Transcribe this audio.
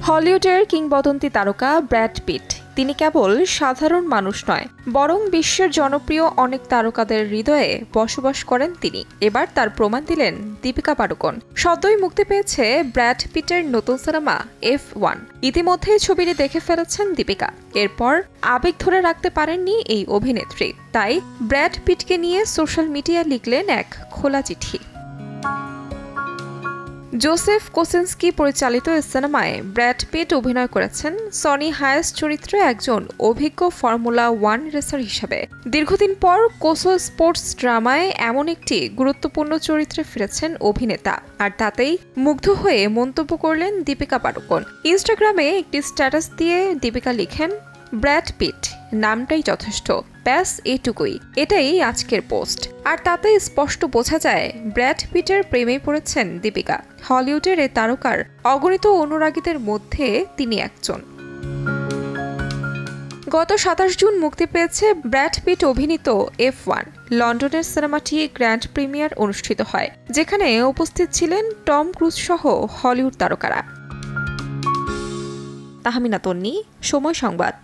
হলিউডের কিংবদন্তি তারকা ব্র্যাড পিট তিনি কেবল সাধারণ মানুষ নয়, বরং বিশ্বের জনপ্রিয় অনেক তারকাদের হৃদয়ে বসবাস করেন তিনি। এবার তার প্রমাণ দিলেন দীপিকা পাড়ুকোন। সদ্যই মুক্তি পেয়েছে ব্র্যাড পিটের নতুন সিনেমা F1। ইতিমধ্যেই ছবিটি দেখে ফেলেছেন দীপিকা। এরপর আবেগ ধরে রাখতে পারেননি এই অভিনেত্রী, তাই ব্র্যাড পিটকে নিয়ে সোশ্যাল মিডিয়ায় লিখলেন এক খোলা চিঠি। জোসেফ কোসেনস্কি পরিচালিত এই সিনেমায় ব্র্যাড পিট অভিনয় করেছেন সনি হায়েস চরিত্রে একজন অভিজ্ঞ ফর্মুলা 1 রেসার হিসেবে। দীর্ঘদিন পর কোসো স্পোর্টস ড্রামায় এমন একটি গুরুত্বপূর্ণ চরিত্রে ফিরেছেন অভিনেতা, আর তাতেই মুগ্ধ হয়ে মন্তব্য করলেন দীপিকা পাড়ুকোন। ইনস্টাগ্রামে একটি স্ট্যাটাস দিয়ে দীপিকা লিখেন, ব্র্যাড পিট নামটাই যথেষ্ট, ব্যাস এটুকুই, এটাই আজকের পোস্ট। আর তাতে স্পষ্ট বোঝা যায় ব্র্যাড পিটের প্রেমে পড়েছেন দীপিকা। হলিউডের এই তারকার অগণিত অনুরাগীদের মধ্যে তিনি একজন। গত 27 জুন মুক্তি পেয়েছে ব্র্যাড পিট অভিনীত F1। লন্ডনের সিনেমাটি গ্র্যান্ড প্রিমিয়ার অনুষ্ঠিত হয়, যেখানে উপস্থিত ছিলেন টম ক্রুজ সহ হলিউড তারকারা। তাহমিনা তন্নি, সময় সংবাদ।